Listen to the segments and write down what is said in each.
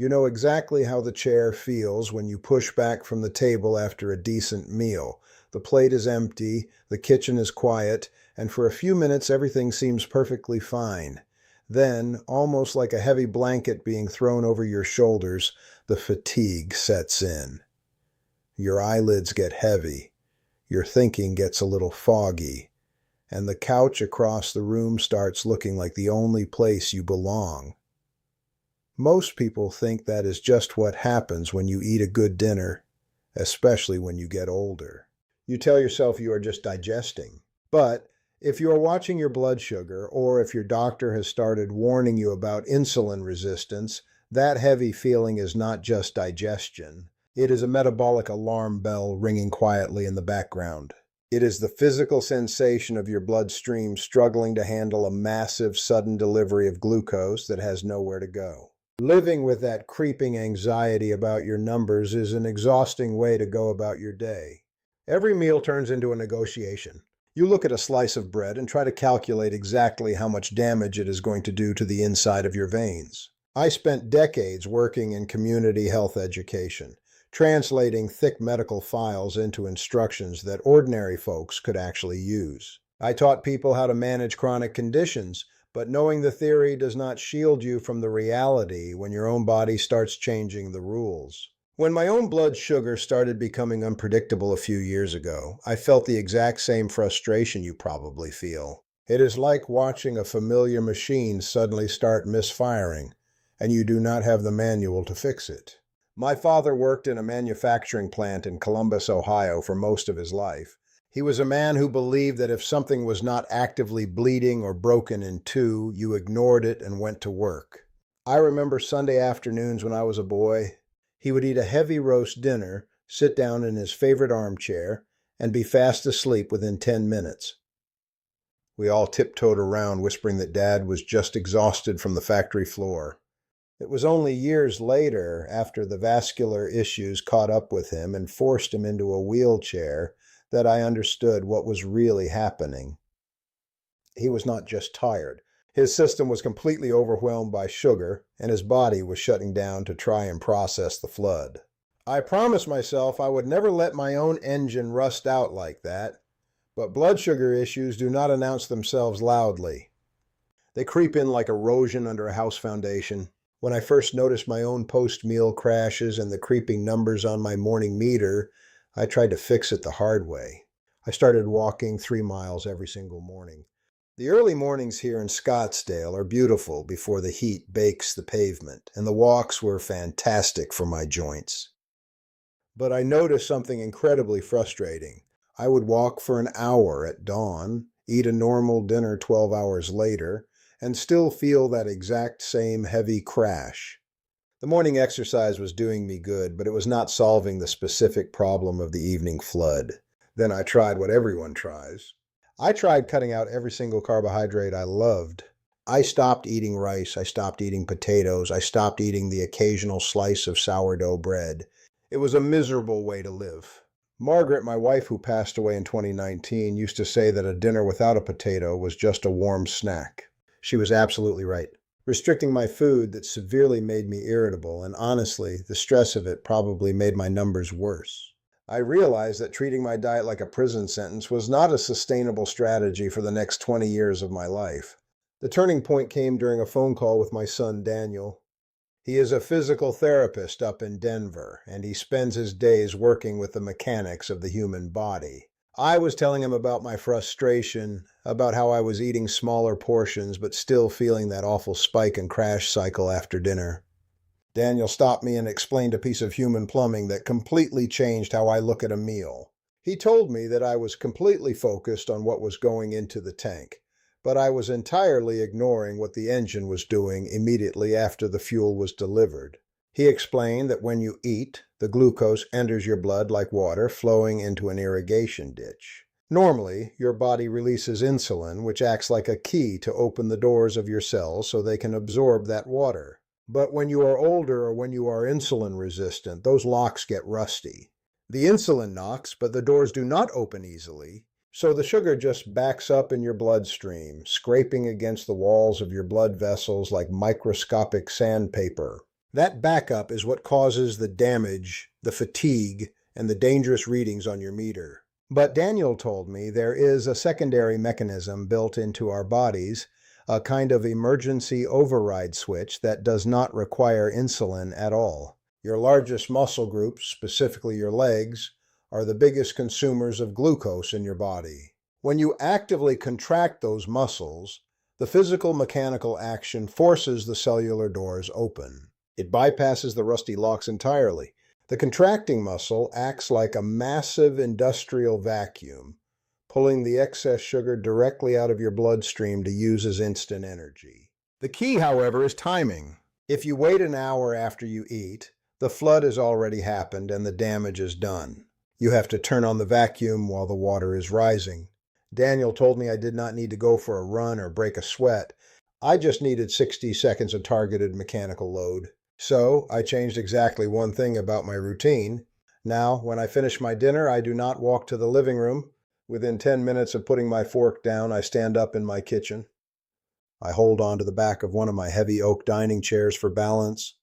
You know exactly how the chair feels when you push back from the table after a decent meal. The plate is empty, the kitchen is quiet, and for a few minutes everything seems perfectly fine. Then, almost like a heavy blanket being thrown over your shoulders, the fatigue sets in. Your eyelids get heavy, your thinking gets a little foggy, and the couch across the room starts looking like the only place you belong. Most people think that is just what happens when you eat a good dinner, especially when you get older. You tell yourself you are just digesting. But if you are watching your blood sugar, or if your doctor has started warning you about insulin resistance, that heavy feeling is not just digestion. It is a metabolic alarm bell ringing quietly in the background. It is the physical sensation of your bloodstream struggling to handle a massive, sudden delivery of glucose that has nowhere to go. Living with that creeping anxiety about your numbers is an exhausting way to go about your day. Every meal turns into a negotiation. You look at a slice of bread and try to calculate exactly how much damage it is going to do to the inside of your veins. I spent decades working in community health education, translating thick medical files into instructions that ordinary folks could actually use. I taught people how to manage chronic conditions, but knowing the theory does not shield you from the reality when your own body starts changing the rules. When my own blood sugar started becoming unpredictable a few years ago, I felt the exact same frustration you probably feel. It is like watching a familiar machine suddenly start misfiring, and you do not have the manual to fix it. My father worked in a manufacturing plant in Columbus, Ohio for most of his life. He was a man who believed that if something was not actively bleeding or broken in two, you ignored it and went to work. I remember Sunday afternoons when I was a boy. He would eat a heavy roast dinner, sit down in his favorite armchair, and be fast asleep within 10 minutes. We all tiptoed around, whispering that Dad was just exhausted from the factory floor. It was only years later, after the vascular issues caught up with him and forced him into a wheelchair, that I understood what was really happening. He was not just tired. His system was completely overwhelmed by sugar, and his body was shutting down to try and process the flood. I promised myself I would never let my own engine rust out like that, but blood sugar issues do not announce themselves loudly. They creep in like erosion under a house foundation. When I first noticed my own post-meal crashes and the creeping numbers on my morning meter, I tried to fix it the hard way. I started walking 3 miles every single morning. The early mornings here in Scottsdale are beautiful before the heat bakes the pavement, and the walks were fantastic for my joints. But I noticed something incredibly frustrating. I would walk for an hour at dawn, eat a normal dinner 12 hours later, and still feel that exact same heavy crash. The morning exercise was doing me good, but it was not solving the specific problem of the evening flood. Then I tried what everyone tries. I tried cutting out every single carbohydrate I loved. I stopped eating rice, I stopped eating potatoes, I stopped eating the occasional slice of sourdough bread. It was a miserable way to live. Margaret, my wife who passed away in 2019, used to say that a dinner without a potato was just a warm snack. She was absolutely right. Restricting my food that severely made me irritable, and honestly, the stress of it probably made my numbers worse. I realized that treating my diet like a prison sentence was not a sustainable strategy for the next 20 years of my life. The turning point came during a phone call with my son, Daniel. He is a physical therapist up in Denver, and he spends his days working with the mechanics of the human body. I was telling him about my frustration, about how I was eating smaller portions but still feeling that awful spike and crash cycle after dinner. Daniel stopped me and explained a piece of human plumbing that completely changed how I look at a meal. He told me that I was completely focused on what was going into the tank, but I was entirely ignoring what the engine was doing immediately after the fuel was delivered. He explained that when you eat, the glucose enters your blood like water flowing into an irrigation ditch. Normally, your body releases insulin, which acts like a key to open the doors of your cells so they can absorb that water. But when you are older or when you are insulin resistant, those locks get rusty. The insulin knocks, but the doors do not open easily, so the sugar just backs up in your bloodstream, scraping against the walls of your blood vessels like microscopic sandpaper. That backup is what causes the damage, the fatigue, and the dangerous readings on your meter. But Daniel told me there is a secondary mechanism built into our bodies, a kind of emergency override switch that does not require insulin at all. Your largest muscle groups, specifically your legs, are the biggest consumers of glucose in your body. When you actively contract those muscles, the physical mechanical action forces the cellular doors open. It bypasses the rusty locks entirely. The contracting muscle acts like a massive industrial vacuum, pulling the excess sugar directly out of your bloodstream to use as instant energy. The key, however, is timing. If you wait an hour after you eat, the flood has already happened and the damage is done. You have to turn on the vacuum while the water is rising. Daniel told me I did not need to go for a run or break a sweat. I just needed 60 seconds of targeted mechanical load. So I changed exactly one thing about my routine. Now, when I finish my dinner, I do not walk to the living room. Within 10 minutes of putting my fork down, I stand up in my kitchen. I hold on to the back of one of my heavy oak dining chairs for balance.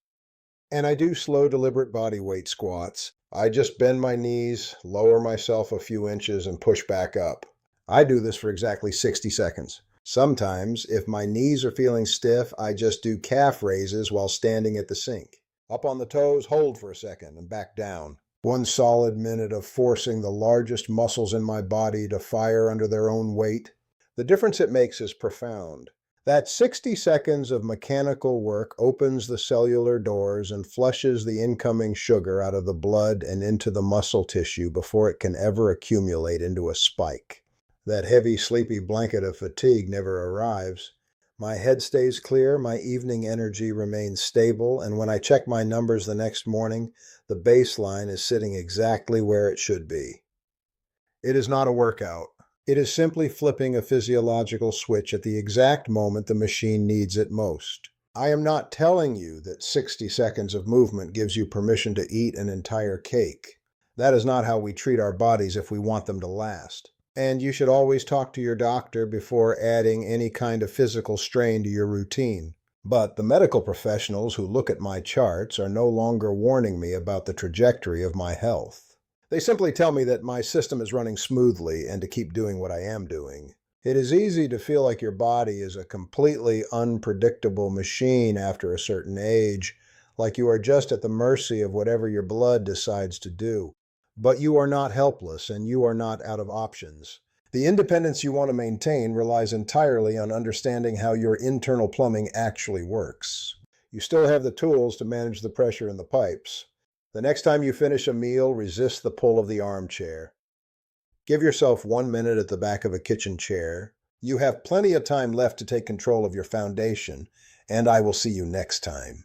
And I do slow, deliberate body weight squats. I just bend my knees, lower myself a few inches, and push back up. I do this for exactly 60 seconds. Sometimes, if my knees are feeling stiff, I just do calf raises while standing at the sink. Up on the toes, hold for a second, and back down. One solid minute of forcing the largest muscles in my body to fire under their own weight. The difference it makes is profound. That 60 seconds of mechanical work opens the cellular doors and flushes the incoming sugar out of the blood and into the muscle tissue before it can ever accumulate into a spike. That heavy, sleepy blanket of fatigue never arrives. My head stays clear, my evening energy remains stable, and when I check my numbers the next morning, the baseline is sitting exactly where it should be. It is not a workout. It is simply flipping a physiological switch at the exact moment the machine needs it most. I am not telling you that 60 seconds of movement gives you permission to eat an entire cake. That is not how we treat our bodies if we want them to last. And you should always talk to your doctor before adding any kind of physical strain to your routine. But the medical professionals who look at my charts are no longer warning me about the trajectory of my health. They simply tell me that my system is running smoothly and to keep doing what I am doing. It is easy to feel like your body is a completely unpredictable machine after a certain age, like you are just at the mercy of whatever your blood decides to do. But you are not helpless, and you are not out of options. The independence you want to maintain relies entirely on understanding how your internal plumbing actually works. You still have the tools to manage the pressure in the pipes. The next time you finish a meal, resist the pull of the armchair. Give yourself 1 minute at the back of a kitchen chair. You have plenty of time left to take control of your foundation, and I will see you next time.